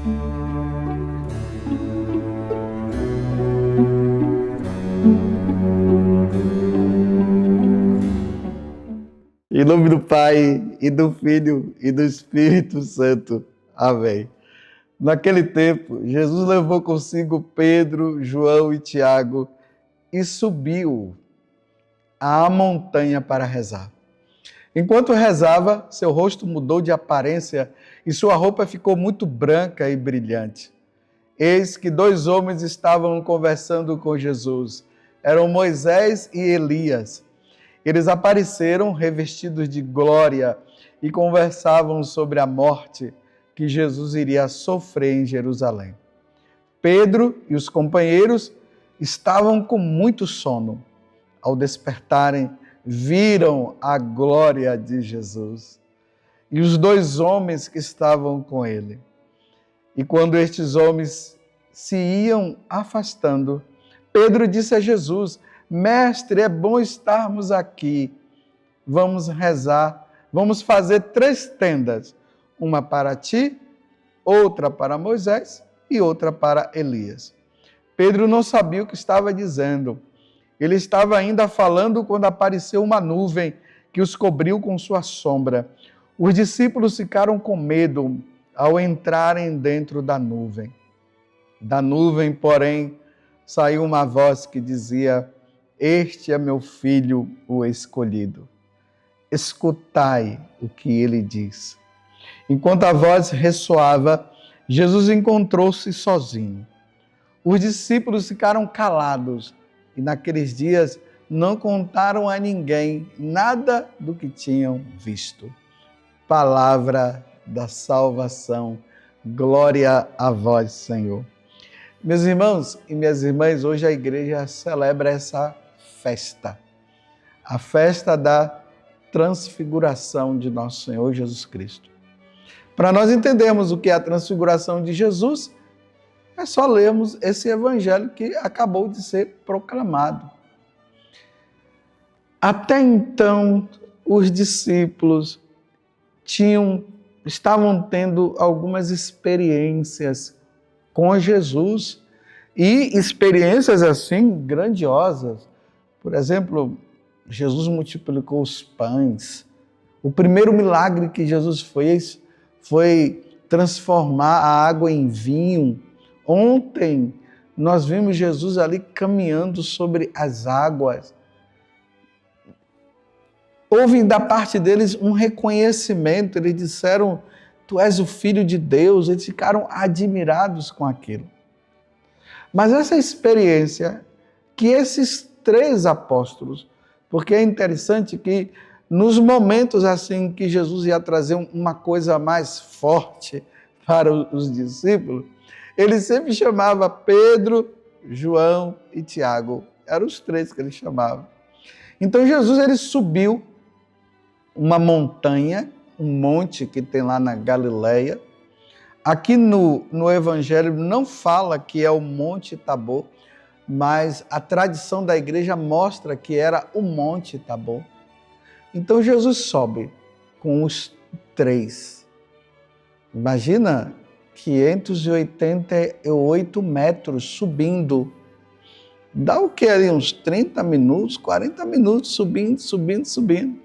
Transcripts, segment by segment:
Em nome do Pai, e do Filho, e do Espírito Santo. Amém. Naquele tempo, Jesus levou consigo Pedro, João e Tiago e subiu à montanha para rezar. Enquanto rezava, seu rosto mudou de aparência e sua roupa ficou muito branca e brilhante. Eis que 2 homens estavam conversando com Jesus. Eram Moisés e Elias. Eles apareceram revestidos de glória e conversavam sobre a morte que Jesus iria sofrer em Jerusalém. Pedro e os companheiros estavam com muito sono. Ao despertarem, viram a glória de Jesus e os 2 homens que estavam com ele. E quando estes homens se iam afastando, Pedro disse a Jesus: Mestre, é bom estarmos aqui. Vamos rezar, vamos fazer 3 tendas, uma para ti, outra para Moisés e outra para Elias. Pedro não sabia o que estava dizendo. Ele estava ainda falando quando apareceu uma nuvem que os cobriu com sua sombra. Os discípulos ficaram com medo ao entrarem dentro da nuvem. Da nuvem, porém, saiu uma voz que dizia: Este é meu filho, o escolhido. Escutai o que ele diz. Enquanto a voz ressoava, Jesus encontrou-se sozinho. Os discípulos ficaram calados e naqueles dias não contaram a ninguém nada do que tinham visto. Palavra da salvação. Glória a vós, Senhor. Meus irmãos e minhas irmãs, hoje a igreja celebra essa festa, a festa da transfiguração de nosso Senhor Jesus Cristo. Para nós entendermos o que é a transfiguração de Jesus, é só lermos esse evangelho que acabou de ser proclamado. Até então, os discípulos estavam tendo algumas experiências com Jesus, e experiências assim grandiosas. Por exemplo, Jesus multiplicou os pães. O primeiro milagre que Jesus fez foi transformar a água em vinho. Ontem nós vimos Jesus ali caminhando sobre as águas. Houve da parte deles um reconhecimento, eles disseram: Tu és o Filho de Deus. Eles ficaram admirados com aquilo. Mas essa experiência que esses 3 apóstolos, porque é interessante que nos momentos assim que Jesus ia trazer uma coisa mais forte para os discípulos, ele sempre chamava Pedro, João e Tiago. Eram os 3 que ele chamava. Então Jesus ele subiu uma montanha, um monte que tem lá na Galileia. Aqui no Evangelho não fala que é o Monte Tabor, mas a tradição da igreja mostra que era o Monte Tabor. Então Jesus sobe com os 3. Imagina 588 metros subindo. Dá o que ali? Uns 30 minutos, 40 minutos subindo.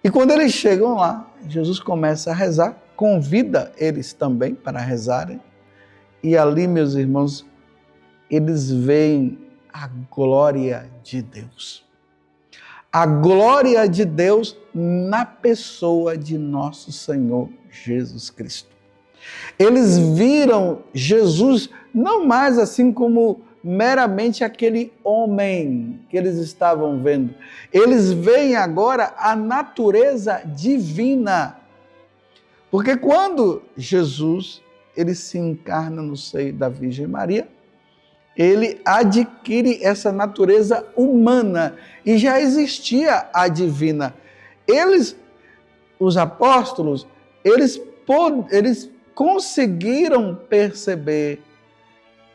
E quando eles chegam lá, Jesus começa a rezar, convida eles também para rezarem. E ali, meus irmãos, eles veem a glória de Deus. A glória de Deus na pessoa de nosso Senhor Jesus Cristo. Eles viram Jesus não mais assim como meramente aquele homem que eles estavam vendo. Eles veem agora a natureza divina. Porque quando Jesus ele se encarna no seio da Virgem Maria, ele adquire essa natureza humana e já existia a divina. Eles, os apóstolos, eles conseguiram perceber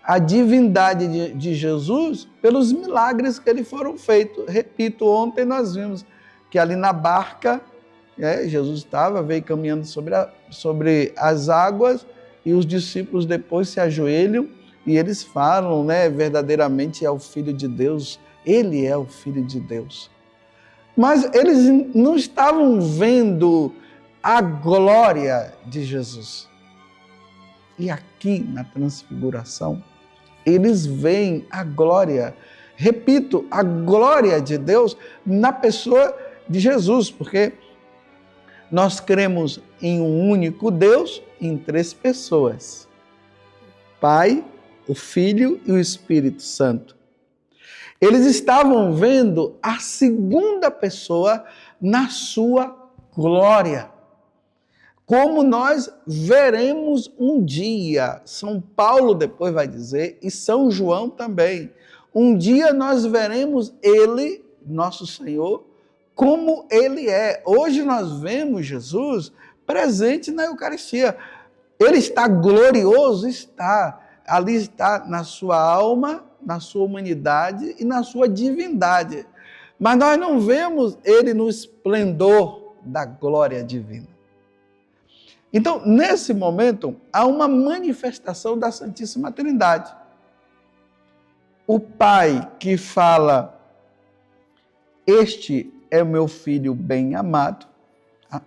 a divindade de Jesus pelos milagres que lhe foram feitos. Repito, ontem nós vimos que ali na barca, Jesus veio caminhando sobre as águas e os discípulos depois se ajoelham e eles falam, né, verdadeiramente é o Filho de Deus, ele é o Filho de Deus. Mas eles não estavam vendo a glória de Jesus. E aqui na transfiguração, eles veem a glória, repito, a glória de Deus na pessoa de Jesus, porque nós cremos em um único Deus, em 3 pessoas: Pai, o Filho e o Espírito Santo. Eles estavam vendo a segunda pessoa na sua glória, como nós veremos um dia. São Paulo depois vai dizer, e São João também. Um dia nós veremos ele, nosso Senhor, como ele é. Hoje nós vemos Jesus presente na Eucaristia. Ele está glorioso? Está. Ali está na sua alma, na sua humanidade e na sua divindade. Mas nós não vemos ele no esplendor da glória divina. Então, nesse momento, há uma manifestação da Santíssima Trindade. O Pai que fala, este é o meu filho bem amado,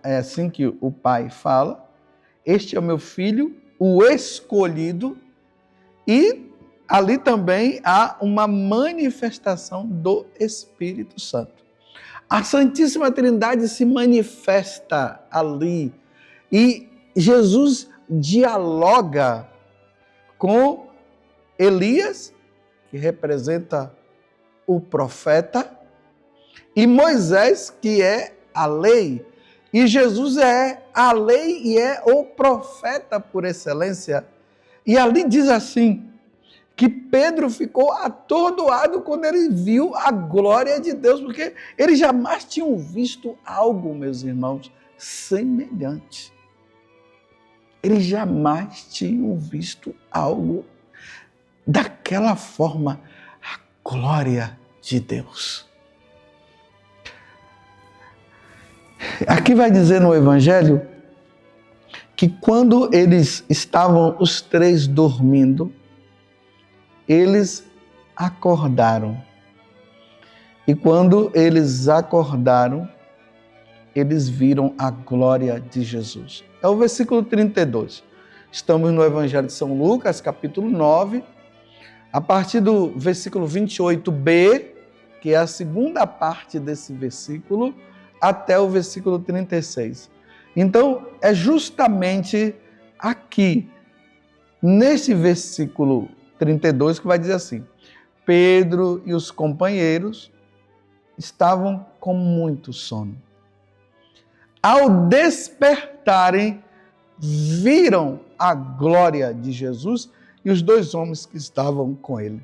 é assim que o Pai fala, este é o meu filho, o escolhido, e ali também há uma manifestação do Espírito Santo. A Santíssima Trindade se manifesta ali e Jesus dialoga com Elias, que representa o profeta, e Moisés, que é a lei. E Jesus é a lei e é o profeta por excelência. E ali diz assim, que Pedro ficou atordoado quando ele viu a glória de Deus, porque eles jamais tinham visto algo, meus irmãos, semelhante. Eles jamais tinham visto algo daquela forma, a glória de Deus. Aqui vai dizer no Evangelho que quando eles estavam os 3 dormindo, eles acordaram. E quando eles acordaram, eles viram a glória de Jesus. É o versículo 32. Estamos no Evangelho de São Lucas, capítulo 9, a partir do versículo 28b, que é a segunda parte desse versículo, até o versículo 36. Então, é justamente aqui, nesse versículo 32, que vai dizer assim: Pedro e os companheiros estavam com muito sono. Ao despertarem, viram a glória de Jesus e os 2 homens que estavam com ele.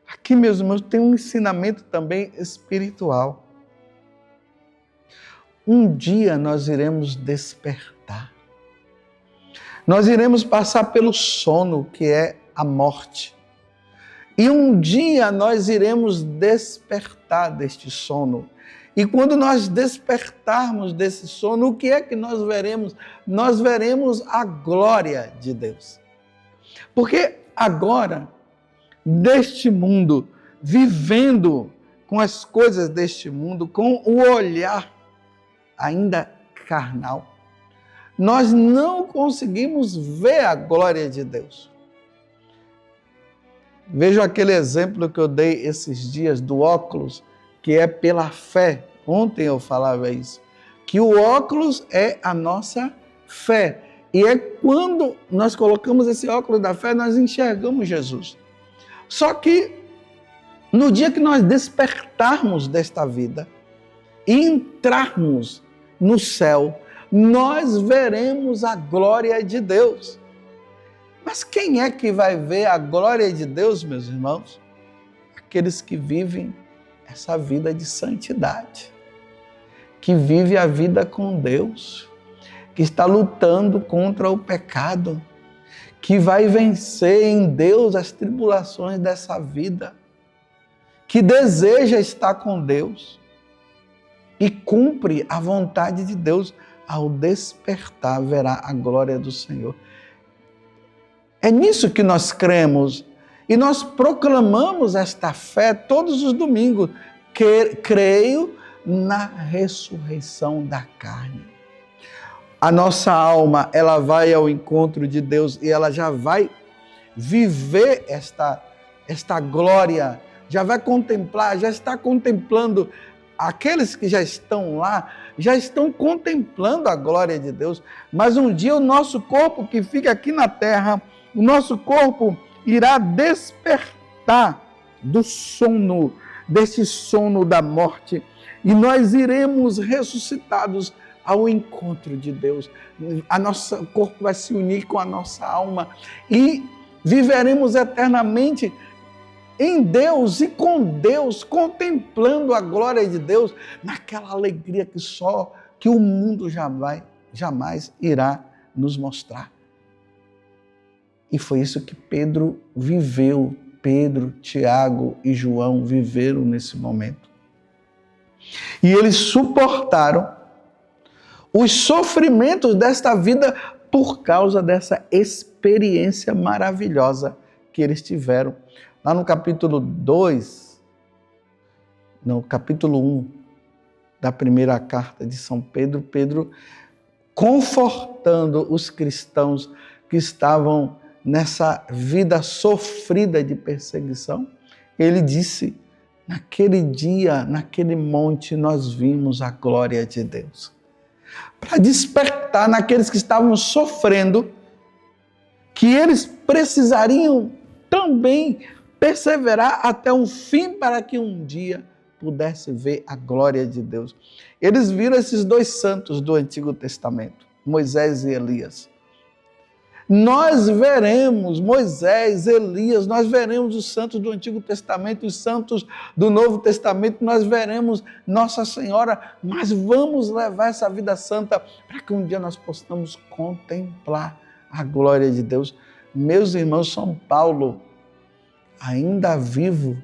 Aqui, meus irmãos, tem um ensinamento também espiritual. Um dia nós iremos despertar. Nós iremos passar pelo sono, que é a morte. E um dia nós iremos despertar deste sono. E quando nós despertarmos desse sono, o que é que nós veremos? Nós veremos a glória de Deus. Porque agora, deste mundo, vivendo com as coisas deste mundo, com o olhar ainda carnal, nós não conseguimos ver a glória de Deus. Veja aquele exemplo que eu dei esses dias do óculos, que é pela fé. Ontem eu falava isso, que o óculos é a nossa fé. E é quando nós colocamos esse óculos da fé, nós enxergamos Jesus. Só que no dia que nós despertarmos desta vida e entrarmos no céu, nós veremos a glória de Deus. Mas quem é que vai ver a glória de Deus, meus irmãos? Aqueles que vivem essa vida de santidade, que vive a vida com Deus, que está lutando contra o pecado, que vai vencer em Deus as tribulações dessa vida, que deseja estar com Deus e cumpre a vontade de Deus. Ao despertar, verá a glória do Senhor. É nisso que nós cremos e nós proclamamos esta fé todos os domingos. Creio na ressurreição da carne. A nossa alma, ela vai ao encontro de Deus e ela já vai viver esta glória, já vai contemplar, já está contemplando. Aqueles que já estão lá, já estão contemplando a glória de Deus. Mas um dia o nosso corpo que fica aqui na terra, o nosso corpo irá despertar do sono, desse sono da morte, e nós iremos ressuscitados ao encontro de Deus. A nosso corpo vai se unir com a nossa alma e viveremos eternamente em Deus e com Deus, contemplando a glória de Deus, naquela alegria que o mundo jamais irá nos mostrar. E foi isso que Pedro viveu, Pedro, Tiago e João viveram nesse momento. E eles suportaram os sofrimentos desta vida por causa dessa experiência maravilhosa que eles tiveram. Lá no capítulo 1 da primeira carta de São Pedro, Pedro confortando os cristãos que estavam nessa vida sofrida de perseguição, ele disse: naquele dia, naquele monte, nós vimos a glória de Deus. Para despertar naqueles que estavam sofrendo, que eles precisariam também perseverar até o fim para que um dia pudesse ver a glória de Deus. Eles viram esses dois santos do Antigo Testamento, Moisés e Elias. Nós veremos Moisés, Elias, nós veremos os santos do Antigo Testamento, os santos do Novo Testamento, nós veremos Nossa Senhora, mas vamos levar essa vida santa para que um dia nós possamos contemplar a glória de Deus. Meus irmãos, São Paulo, ainda vivo,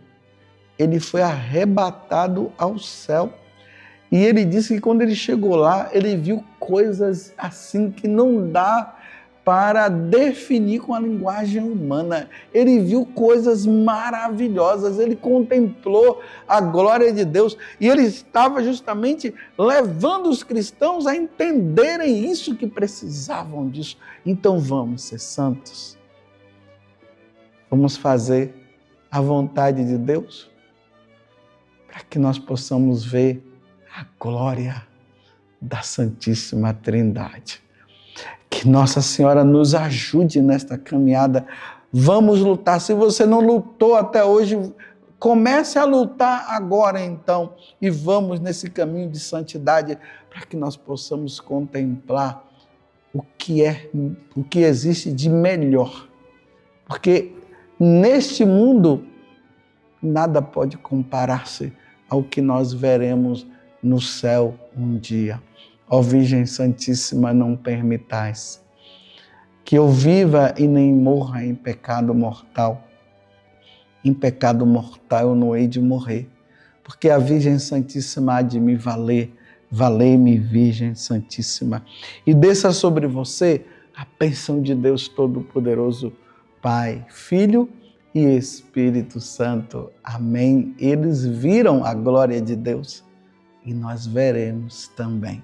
ele foi arrebatado ao céu. E ele disse que quando ele chegou lá, ele viu coisas assim que não dá para definir com a linguagem humana. Ele viu coisas maravilhosas, ele contemplou a glória de Deus e ele estava justamente levando os cristãos a entenderem isso, que precisavam disso. Então vamos ser santos. Vamos fazer a vontade de Deus para que nós possamos ver a glória da Santíssima Trindade. Que Nossa Senhora nos ajude nesta caminhada. Vamos lutar. Se você não lutou até hoje, comece a lutar agora então. E vamos nesse caminho de santidade para que nós possamos contemplar o que existe de melhor. Porque neste mundo nada pode comparar-se ao que nós veremos no céu um dia. Ó Virgem Santíssima, não permitais que eu viva e nem morra em pecado mortal. Em pecado mortal eu não hei de morrer, porque a Virgem Santíssima há de me valer. Valei-me, Virgem Santíssima. E desça sobre você a bênção de Deus Todo-Poderoso, Pai, Filho e Espírito Santo. Amém. Eles viram a glória de Deus e nós veremos também.